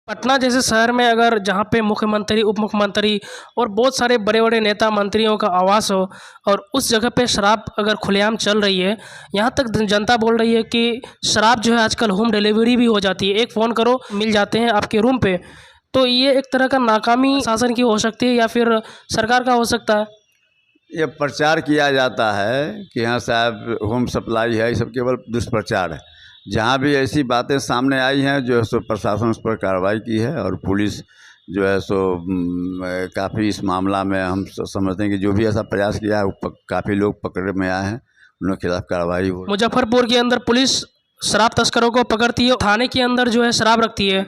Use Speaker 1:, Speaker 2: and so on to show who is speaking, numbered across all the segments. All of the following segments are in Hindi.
Speaker 1: पटना जैसे शहर में अगर जहाँ पे मुख्यमंत्री, उप मुख्यमंत्री और बहुत सारे बड़े-बड़े नेता मंत्रियों का आवास हो और उस जगह पे शराब अगर खुलेआम चल रही है, यहाँ तक जनता बोल रही है कि शराब जो है आजकल होम डिलीवरी भी हो जाती है। एक फ़ोन करो मिल जाते हैं आपके रूम पे। तो ये एक तरह का नाकामी शासन की हो सकती है या फिर सरकार का हो सकता है?
Speaker 2: ये प्रचार किया जाता है कि हाँ साहब होम सप्लाई है, ये सब केवल दुष्प्रचार है। जहाँ भी ऐसी बातें सामने आई हैं जो है सो प्रशासन उस पर कार्रवाई की है और पुलिस जो है सो काफ़ी इस मामला में हम समझते हैं कि जो भी ऐसा प्रयास किया है वो काफ़ी लोग पकड़ में आए हैं, उनके खिलाफ कार्रवाई हो।
Speaker 1: मुजफ्फरपुर के अंदर पुलिस शराब तस्करों को पकड़ती है, थाने के अंदर जो है शराब रखती है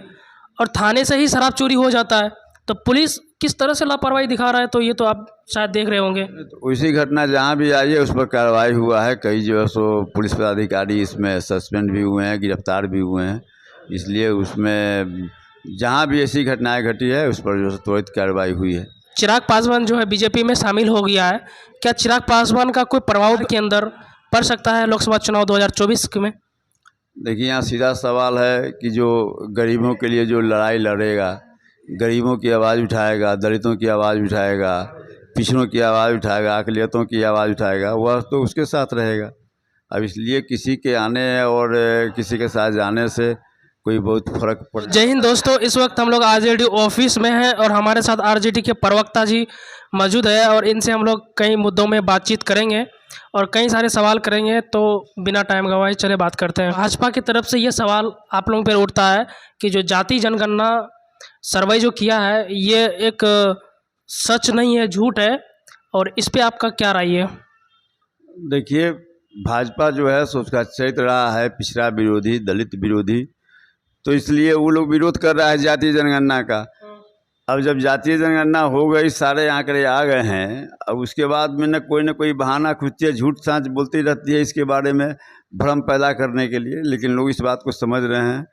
Speaker 1: और थाने से ही शराब चोरी हो जाता है। तो पुलिस किस तरह से लापरवाही दिखा रहा है, तो ये तो आप शायद देख रहे होंगे।
Speaker 2: तो उसी घटना जहाँ भी आई है उस पर कार्रवाई हुआ है। कई जो है सो पुलिस पदाधिकारी इसमें सस्पेंड भी हुए हैं, गिरफ्तार भी हुए हैं। इसलिए उसमें जहाँ भी ऐसी घटनाएं घटी है उस पर जो है त्वरित कार्रवाई हुई है।
Speaker 1: चिराग पासवान जो है बीजेपी में शामिल हो गया है, क्या चिराग पासवान का कोई प्रभाव के अंदर पड़ सकता है लोकसभा चुनाव 2024 में?
Speaker 2: देखिए यहाँ सीधा सवाल है कि जो गरीबों के लिए जो लड़ाई लड़ेगा, गरीबों की आवाज़ उठाएगा, दलितों की आवाज़ उठाएगा, पिछड़ों की आवाज़ उठाएगा, अक़लियतों की आवाज़ उठाएगा, वह तो उसके साथ रहेगा। अब इसलिए किसी के आने और किसी के साथ जाने से कोई बहुत फ़र्क पड़।
Speaker 1: जय हिंद दोस्तों, इस वक्त हम लोग आरजेडी ऑफिस में हैं और हमारे साथ आरजेडी के प्रवक्ता जी मौजूद है और इनसे हम लोग कई मुद्दों में बातचीत करेंगे और कई सारे सवाल करेंगे। तो बिना टाइम गवाए चले बात करते हैं। भाजपा की तरफ से ये सवाल आप लोगों पर उठता है कि जो जाति जनगणना सर्वे जो किया है ये एक सच नहीं है, झूठ है, और इस पे आपका क्या राय है?
Speaker 2: देखिए भाजपा जो है सो उसका चरित्र रहा है पिछड़ा विरोधी, दलित विरोधी, तो इसलिए वो लोग विरोध कर रहा है जातीय जनगणना का। अब जब जातीय जनगणना हो गई, सारे आंकड़े आ गए हैं, अब उसके बाद में न कोई बहाना खुदती है, झूठ साँच बोलती रहती है इसके बारे में भ्रम पैदा करने के लिए। लेकिन लोग इस बात को समझ रहे हैं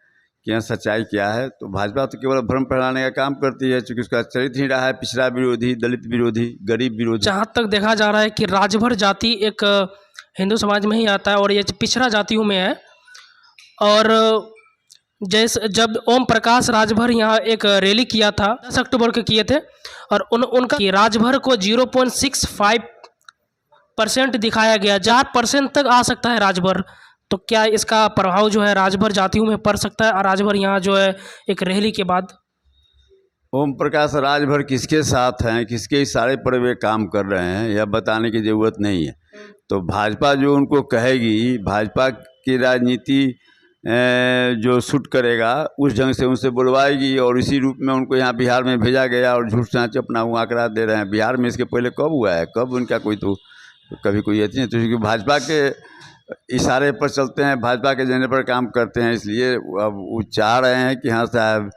Speaker 2: कि यहाँ सच्चाई क्या है। तो भाजपा तो केवल भ्रम फैलाने का काम करती है, चूँकि उसका चरित्र ही रहा है पिछड़ा विरोधी, दलित विरोधी, गरीब विरोधी।
Speaker 1: जहाँ तक देखा जा रहा है कि राजभर जाति एक हिंदू समाज में ही आता है और ये पिछड़ा जातियों में है। और जैसे जब ओम प्रकाश राजभर यहाँ एक रैली किया था 10 अक्टूबर को किए थे और उनका राजभर को 0.65% दिखाया गया, 4% तक आ सकता है राजभर। तो क्या इसका प्रभाव जो है राजभर जातियों में पड़ सकता है? और राजभर यहाँ जो है एक रैली के बाद
Speaker 2: ओम प्रकाश राजभर किसके साथ हैं, किसके इशारे पर वे काम कर रहे हैं, यह बताने की ज़रूरत नहीं है। तो भाजपा जो उनको कहेगी, भाजपा की राजनीति जो सूट करेगा उस ढंग से उनसे बुलवाएगी और इसी रूप में उनको यहाँ बिहार में भेजा गया और झूठ साँच अपना वो आंकड़ा दे रहे हैं। बिहार में इसके पहले कब हुआ है, कब उनका कोई तो कभी कोई ऐसी नहीं। तो क्योंकि भाजपा के इशारे पर चलते हैं, भाजपा के एजेंडे पर काम करते हैं, इसलिए अब वो चाह रहे हैं कि हाँ साहब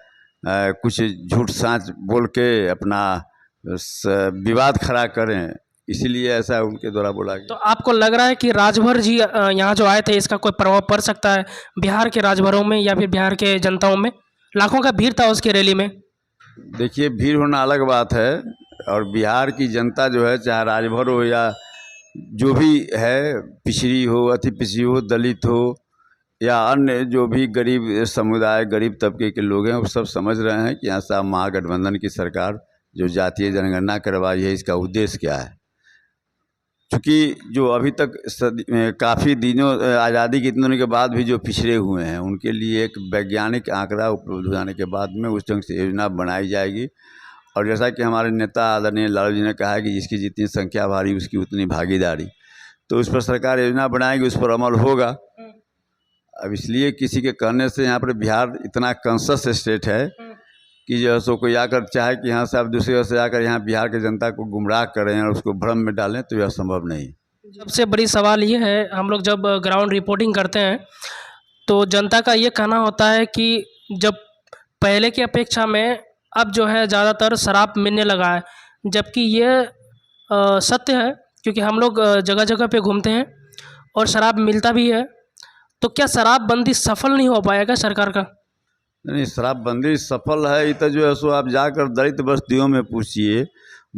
Speaker 2: कुछ झूठ साँच बोल के अपना विवाद खड़ा करें, इसीलिए ऐसा उनके द्वारा बोला गया।
Speaker 1: तो आपको लग रहा है कि राजभर जी यहाँ जो आए थे इसका कोई प्रभाव पड़ सकता है बिहार के राजभरों में या फिर बिहार के जनताओं में? लाखों का भीड़ था उसकी रैली में।
Speaker 2: देखिए भीड़ होना अलग बात है और बिहार की जनता जो है, चाहे राजभर हो या जो भी है, पिछड़ी हो, अति पिछड़ी हो, दलित हो या अन्य जो भी गरीब समुदाय, गरीब तबके के लोग हैं, वो सब समझ रहे हैं कि यहाँ साहब महागठबंधन की सरकार जो जातीय जनगणना करवाई है इसका उद्देश्य क्या है। चूँकि जो अभी तक काफ़ी दिनों आज़ादी के इतने के बाद भी जो पिछड़े हुए हैं उनके लिए एक वैज्ञानिक आंकड़ा उपलब्ध हो जाने के बाद में उस ढंग से योजना बनाई जाएगी। और जैसा कि हमारे नेता आदरणीय लालू जी ने कहा है कि जिसकी जितनी संख्या भारी उसकी उतनी भागीदारी, तो उस पर सरकार योजना बनाएगी, उस पर अमल होगा। अब इसलिए किसी के कहने से यहाँ पर बिहार इतना कॉन्शस स्टेट है कि जो है सो कोई आकर चाहे कि यहाँ से आप दूसरी ओर से आकर यहाँ बिहार की जनता को गुमराह करें और उसको भ्रम में डालें, तो यह संभव नहीं।
Speaker 1: सबसे बड़ी सवाल ये है, हम लोग जब ग्राउंड रिपोर्टिंग करते हैं तो जनता का ये कहना होता है कि जब पहले की अपेक्षा में अब जो है ज़्यादातर शराब मिलने लगा है, जबकि ये सत्य है क्योंकि हम लोग जगह जगह पे घूमते हैं और शराब मिलता भी है। तो क्या शराबबंदी सफल नहीं हो पाएगा सरकार का?
Speaker 2: नहीं, शराबबंदी सफल है ये तो जो है सो आप जाकर दलित बस्तियों में पूछिए,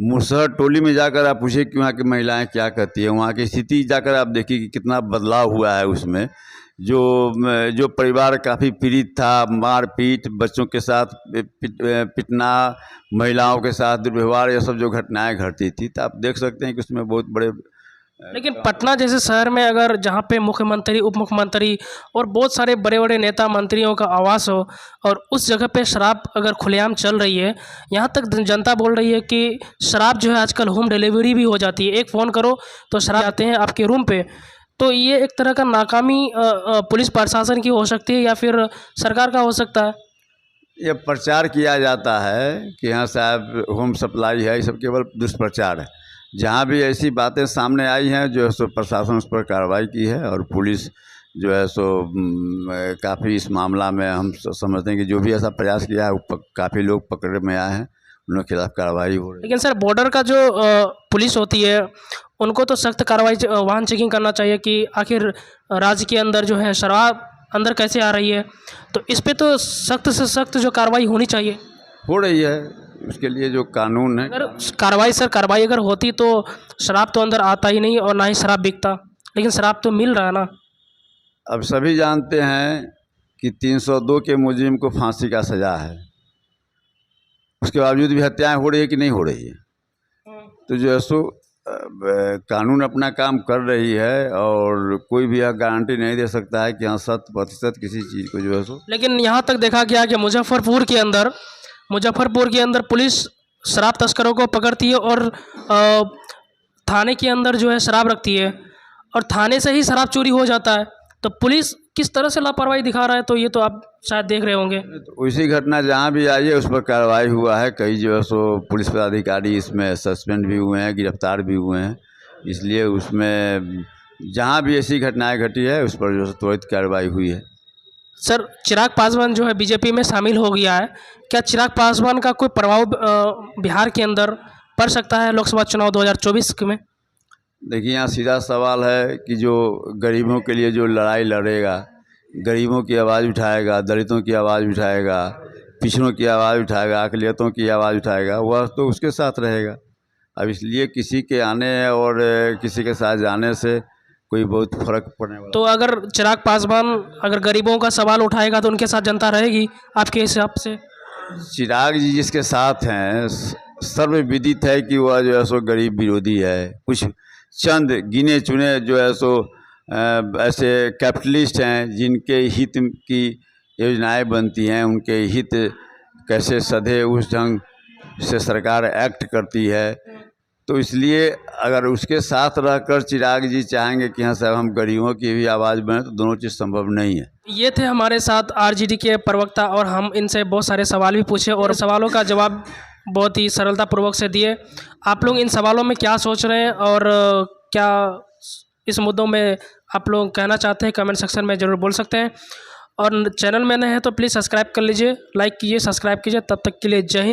Speaker 2: मुसहर टोली में जाकर आप पूछिए कि वहाँ की महिलाएं क्या कहती है, वहाँ की स्थिति जाकर आप देखिए कि कितना बदलाव हुआ है उसमें। जो परिवार काफ़ी पीड़ित था, मारपीट, बच्चों के साथ पिटना, महिलाओं के साथ दुर्व्यवहार, ये सब जो घटनाएं घटती थी, तो आप देख सकते हैं कि उसमें बहुत बड़े।
Speaker 1: लेकिन पटना जैसे शहर में अगर जहाँ पे मुख्यमंत्री, उप मुख्यमंत्री और बहुत सारे बड़े बड़े नेता मंत्रियों का आवास हो और उस जगह पे शराब अगर खुलेआम चल रही है, यहाँ तक जनता बोल रही है कि शराब जो है आजकल होम डिलीवरी भी हो जाती है, एक फ़ोन करो तो शराब आते हैं आपके रूम पे। तो ये एक तरह का नाकामी पुलिस प्रशासन की हो सकती है या फिर सरकार का हो सकता है।
Speaker 2: ये प्रचार किया जाता है कि हाँ साहब होम सप्लाई है, ये सब केवल दुष्प्रचार है। जहाँ भी ऐसी बातें सामने आई हैं जो है सो प्रशासन उस पर कार्रवाई की है और पुलिस जो है सो काफ़ी इस मामला में हम समझते हैं कि जो भी ऐसा प्रयास किया है वो काफ़ी लोग पकड़ में आए हैं, उनके खिलाफ कार्रवाई हो रही है।
Speaker 1: लेकिन सर बॉर्डर का जो पुलिस होती है उनको तो सख्त कार्रवाई, वाहन चेकिंग करना चाहिए कि आखिर राज्य के अंदर जो है शराब अंदर कैसे आ रही है, तो इस पे तो सख्त से सख्त जो कार्रवाई होनी चाहिए।
Speaker 2: हो रही है, उसके लिए जो कानून है।
Speaker 1: अगर कार्रवाई अगर होती तो शराब तो अंदर आता ही नहीं और ना ही शराब बिकता, लेकिन शराब तो मिल रहा है ना।
Speaker 2: अब सभी जानते हैं कि 302 के मुजरिम को फांसी का सज़ा है, उसके बावजूद भी हत्याएं हो रही है कि नहीं हो रही है। तो जो है सो कानून अपना काम कर रही है और कोई भी यह गारंटी नहीं दे सकता है कि हाँ 100% किसी चीज़ को जो है सो।
Speaker 1: लेकिन यहाँ तक देखा गया कि मुजफ्फरपुर के अंदर पुलिस शराब तस्करों को पकड़ती है और थाने के अंदर जो है शराब रखती है और थाने से ही शराब चोरी हो जाता है। तो पुलिस किस तरह से लापरवाही दिखा रहा है, तो ये तो आप शायद देख रहे होंगे।
Speaker 2: तो उसी घटना जहाँ भी आई है उस पर कार्रवाई हुआ है, कई जो है सो पुलिस पदाधिकारी इसमें सस्पेंड भी हुए हैं, गिरफ्तार भी हुए हैं। इसलिए उसमें जहाँ भी ऐसी घटनाएं घटी है उस पर जो है त्वरित कार्रवाई हुई है।
Speaker 1: सर चिराग पासवान जो है बीजेपी में शामिल हो गया है, क्या चिराग पासवान का कोई प्रभाव बिहार के अंदर पड़ सकता है लोकसभा चुनाव 2024 में?
Speaker 2: देखिए यहाँ सीधा सवाल है कि जो गरीबों के लिए जो लड़ाई लड़ेगा, गरीबों की आवाज़ उठाएगा, दलितों की आवाज़ उठाएगा, पिछड़ों की आवाज़ उठाएगा, अक़लियतों की आवाज़ उठाएगा, वह तो उसके साथ रहेगा। अब इसलिए किसी के आने और किसी के साथ जाने से कोई बहुत फ़र्क पड़ने वाला।
Speaker 1: तो अगर चिराग पासवान अगर गरीबों का सवाल उठाएगा तो उनके साथ जनता रहेगी आपके हिसाब से?
Speaker 2: चिराग जी जिसके साथ हैं सर्वविदित है कि वह जो है सो गरीब विरोधी है। कुछ चंद गिने चुने जो है सो ऐसे कैपिटलिस्ट हैं जिनके हित की योजनाएं बनती हैं, उनके हित कैसे सधे उस ढंग से सरकार एक्ट करती है। तो इसलिए अगर उसके साथ रहकर चिराग जी चाहेंगे कि हाँ साहब हम गरीबों की भी आवाज़ बने, तो दोनों चीज़ संभव नहीं है।
Speaker 1: ये थे हमारे साथ आरजेडी के प्रवक्ता और हम इनसे बहुत सारे सवाल भी पूछे और सवालों का जवाब बहुत ही सरलतापूर्वक से दिए। आप लोग इन सवालों में क्या सोच रहे हैं और क्या इस मुद्दों में आप लोग कहना चाहते हैं, कमेंट सेक्शन में ज़रूर बोल सकते हैं। और चैनल में नए हैं तो प्लीज़ सब्सक्राइब कर लीजिए, लाइक कीजिए, सब्सक्राइब कीजिए। तब तक के लिए जय हिंद।